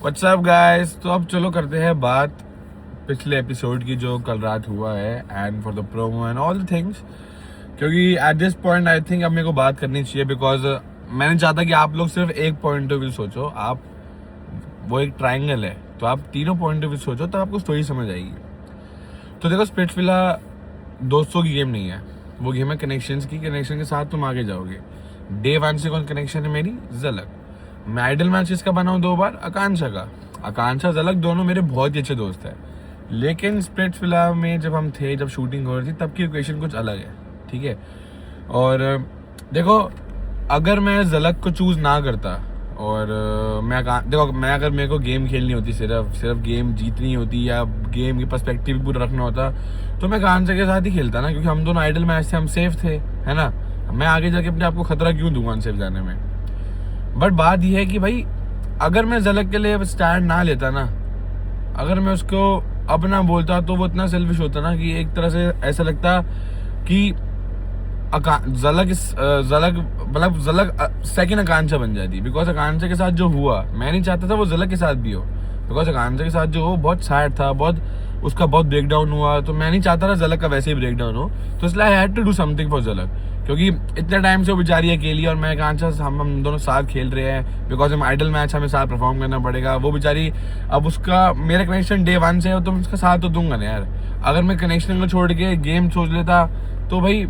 WhatsApp guys. तो अब चलो करते हैं बात पिछले एपिसोड की जो कल रात हुआ है and for the promo and all the things, क्योंकि at this point I think अब मेरे को बात करनी चाहिए बिकॉज मैंने चाहता कि आप लोग सिर्फ एक पॉइंट ऑफ व्यू सोचो। आप वो एक ट्राइंगल है तो आप तीनों पॉइंट ऑफ व्यू सोचो तब आपको स्टोरी समझ आएगी। तो देखो, स्प्लिट्सविला दोस्तों की गेम नहीं है, वो गेम है कनेक्शंस की। कनेक्शन के साथ तुम आगे जाओगे। डे 1 से कौन कनेक्शन है मेरी? झलक। मैं आइडल मैचेस का बना हूँ 2 बार आकांक्षा का। आकांक्षा झलक दोनों मेरे बहुत ही अच्छे दोस्त हैं, लेकिन स्प्लिट्सविला में जब हम थे, जब शूटिंग हो रही थी, तब की इक्वेशन कुछ अलग है, ठीक है। और देखो, अगर मैं झलक को चूज ना करता और देखो, मैं अगर मेरे को गेम खेलनी होती, सिर्फ गेम जीतनी होती या गेम की पर्सपेक्टिव पूरा रखना होता, तो मैं आकांक्षा के साथ ही खेलता ना, क्योंकि हम दोनों आइडल मैच थे, हम सेफ थे, है ना। मैं आगे जाके अपने आप को खतरा क्यों दूंगा अनसेफ जाने में। बट बात यह है कि भाई, अगर मैं झलक के लिए स्टैंड ना लेता ना, अगर मैं उसको अपना बोलता, तो वो इतना सेल्फिश होता ना कि एक तरह से ऐसा लगता कि झलक सेकंड आकांक्षा बन जाती। बिकॉज आकांक्षा के साथ जो हुआ, मैं नहीं चाहता था वो झलक के साथ भी हो। बिकॉज आकांक्षा के साथ जो हो बहुत सैड था, उसका बहुत ब्रेकडाउन हुआ, तो मैं नहीं चाहता था झलक का वैसे ही ब्रेकडाउन हो। तो इसलिए I had to do something for Jhalak, क्योंकि इतने टाइम से वो बेचारी अकेली और मैं आकांक्षा, हम दोनों साथ खेल रहे हैं। बिकॉज हम आइडल मैच हमें साथ परफॉर्म करना पड़ेगा। वो बेचारी, अब उसका मेरा कनेक्शन डे 1 से है, तो मैं उसका साथ तो दूंगा ना यार। अगर मैं कनेक्शन को छोड़ के गेम सोच लेता तो भाई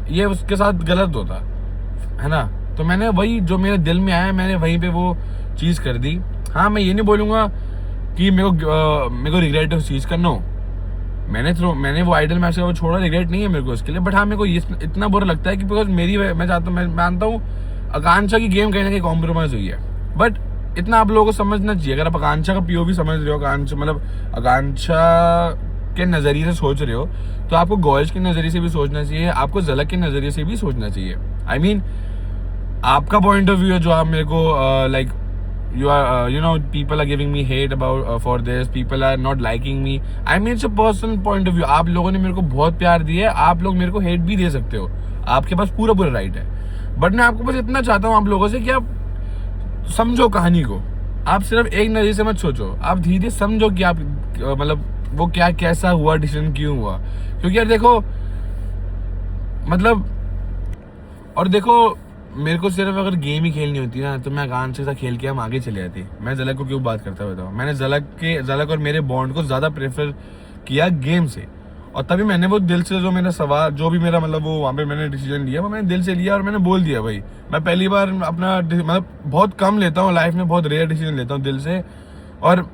ये उसके साथ गलत होता, है ना। तो मैंने वही जो मेरे दिल में आया, मैंने वहीं पे वो चीज़ कर दी। हाँ, मैं ये नहीं बोलूँगा कि मेरे को रिग्रेट है उस चीज़ का। नो, मैंने वो आइडल मैच का वो छोड़ा, रिग्रेट नहीं है मेरे को उसके लिए। बट हाँ, मेरे को ये इतना बुरा लगता है कि बिकॉज मैं मानता हूँ आकांक्षा की गेम कहीं ना कहीं कॉम्प्रोमाइज हुई है। बट इतना आप लोगों को समझना चाहिए। अगर आप आकांक्षा का पीओवी समझ रहे हो, आकांक्षा के नजरिए से सोच रहे हो, तो आपको गोयज के नजरिए से भी सोचना चाहिए, आपको झलक के नजरिए से भी सोचना चाहिए। आई मीन, आपका पॉइंट ऑफ व्यू है जो आप मेरे को like people are giving me hate about for this, people are not liking me. I mean, it's a personal point of view. आप लोगों ने मेरे को बहुत प्यार दिया है, आप लोग मेरे को हेट भी दे सकते हो, आपके पास पूरा राइट है। बट मैं आपको बस इतना चाहता हूँ आप लोगों से कि आप समझो कहानी को। आप सिर्फ एक नजरिए से मत सोचो, आप धीरे समझो कि आप मतलब वो कैसा हुआ, डिसीजन क्यों हुआ। क्योंकि यार देखो, और देखो, मेरे को सिर्फ अगर गेम ही खेलनी होती ना, तो मैं आकांक्षा के साथ खेल के हम आगे चले जाते। मैं झलक को क्यों बात करता बताओ। मैंने झलक और मेरे बॉन्ड को ज्यादा प्रेफर किया गेम से, और तभी मैंने वो दिल से, जो मेरा सवाल, जो भी मेरा वो वहाँ पे मैंने डिसीजन लिया, वो मैंने दिल से लिया और मैंने बोल दिया। भाई, मैं पहली बार अपना बहुत कम लेता हूँ लाइफ में, बहुत रेयर डिसीजन लेता हूँ दिल से। और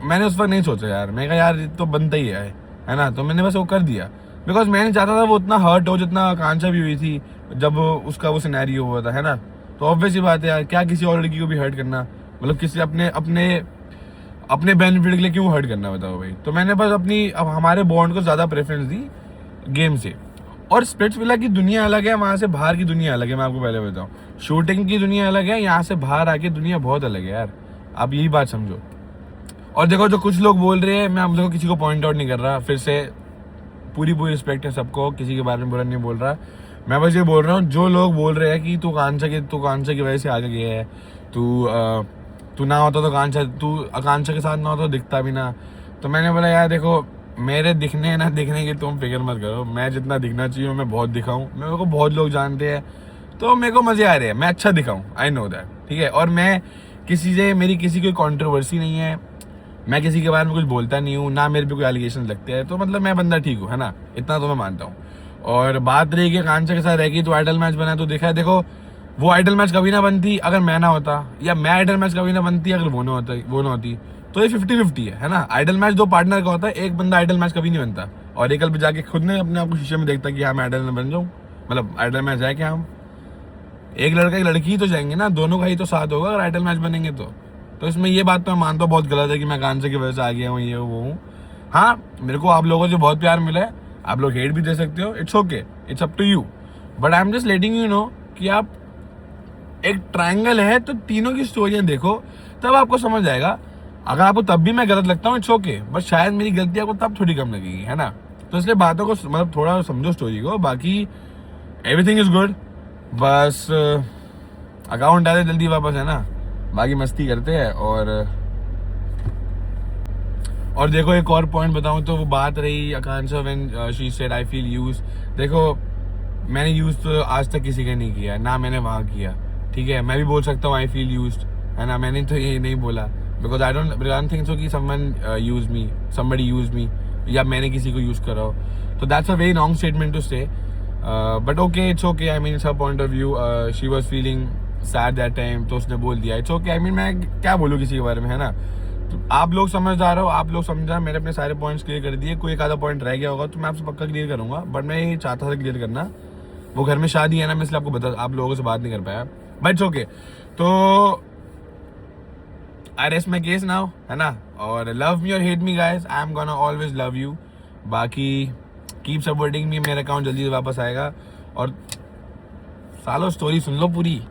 मैंने उस वक्त नहीं सोचा यार, मैं कहा यार ये तो बनता ही है ना। तो मैंने बस वो कर दिया, बिकॉज मैं नहीं चाहता था वो उतना हर्ट हो जितना आकांक्षा भी हुई थी जब उसका वो सिनेरियो हुआ था, है ना। तो ऑब्वियस ही बात है यार, क्या किसी और लड़की को भी हर्ट करना, किसी अपने बेनिफिट के लिए क्यों हर्ट करना, बताओ भाई। तो मैंने बस अब हमारे बॉन्ड को ज्यादा प्रेफरेंस दी गेम से। और स्प्लिट्सविला की दुनिया अलग है, वहां से बाहर की दुनिया अलग है। मैं आपको पहले बताऊं, शूटिंग की दुनिया अलग है, यहाँ से बाहर आके दुनिया बहुत अलग है यार। आप यही बात समझो। और देखो, जो कुछ लोग बोल रहे हैं, मैं आप लोगों किसी को पॉइंट आउट नहीं कर रहा, फिर से पूरी रिस्पेक्ट है सबको, किसी के बारे में बुरा नहीं बोल रहा। मैं बस ये बोल रहा हूँ, जो लोग बोल रहे हैं कि तू आकांक्षा की वजह से आगे गया है, तू ना होता तो तू आकांक्षा के साथ ना होता तो दिखता भी ना। तो मैंने बोला यार देखो, मेरे दिखने ना दिखने की तुम फिक्र मत करो। मैं जितना दिखना चाहिए मैं बहुत दिखाऊं, मेरे को बहुत लोग जानते हैं, तो मेरे को मजे आ रहे हैं, मैं अच्छा दिखाऊं, आई नो दैट, ठीक है। और मैं मेरी किसी कोई कॉन्ट्रोवर्सी नहीं है, मैं किसी के बारे में कुछ बोलता नहीं हूँ, ना मेरे पे कोई एलिगेशन लगते हैं, तो मैं बंदा ठीक हूँ, है ना, इतना तो मैं मानता हूँ। और बात रही कि आकांक्षा के साथ रहेगी तो आइडल मैच बना, तो देखा है, देखो वो आइडल मैच कभी ना बनती अगर मैं ना होता, या मैं आइडल मैच कभी ना बनती अगर वो ना होती। तो ये 50-50 है ना। आइडल मैच 2 पार्टनर का होता है, एक बंदा आइडल मैच कभी नहीं बनता, और एक कल भी जाके खुद ने अपने आप को शीशे में देखता कि हाँ मैं आइडल में बन जाऊँ, आइडल मैच है क्या। हम एक लड़का एक लड़की ही तो जाएंगे ना, दोनों का ही तो साथ होगा अगर आइडल मैच बनेंगे तो इसमें ये बात तो मैं मानता हूँ बहुत गलत है कि मैं आकांक्षा की वजह से आ गया हूँ, ये वो हूँ। हाँ, मेरे को आप लोगों से बहुत प्यार मिला है, आप लोग हेट भी दे सकते हो, it's okay, it's up to you. But I am just letting you know कि आप एक ट्रायंगल है, तो तीनों की स्टोरियां देखो, तब आपको समझ आएगा। अगर आपको तब भी मैं गलत लगता हूँ, इट्स ओके, बट शायद मेरी गलती आपको तब थोड़ी कम लगेगी, है ना। तो इसलिए बातों को थोड़ा समझो, स्टोरी को। बाकी एवरीथिंग इज गुड, बस अकाउंट आते जल्दी वापस, है ना। बाकी मस्ती करते हैं और और देखो एक और पॉइंट बताऊं तो वो बात रही Akanksha when she said I feel used. देखो मैंने यूज तो आज तक किसी का नहीं किया, ना मैंने वहाँ किया, ठीक है। मैं भी बोल सकता हूँ आई फील यूज्ड, है ना, मैंने तो ये नहीं बोला, because I don't think so कि someone use me, somebody use me, या मैंने किसी को यूज करा हो। तो that's a very wrong statement to say, but okay, it's okay, I mean it's her point of view. She was feeling sad that time, तो उसने बोल दिया, इट्स ओके। आई मीन मैं क्या बोलूँ किसी के बारे में, है ना। तो आप लोग समझदार हो, आप लोग समझदार, मैंने अपने सारे पॉइंट्स क्लियर कर दिए। कोई एक आधा पॉइंट रह गया होगा तो मैं आपसे पक्का क्लियर करूंगा, बट मैं ये चाहता था क्लियर करना। वो घर में शादी है ना, मैं इसलिए आपको बता, आप लोगों से बात नहीं कर पाया, बट इट्स ओके। तो I rest my case now, है ना। और लव मी और hate me guys, I am gonna always love you. बाकी कीप सपोर्टिंग मी, मेरा अकाउंट जल्दी से वापस आएगा। और सालों स्टोरी सुन लो पूरी।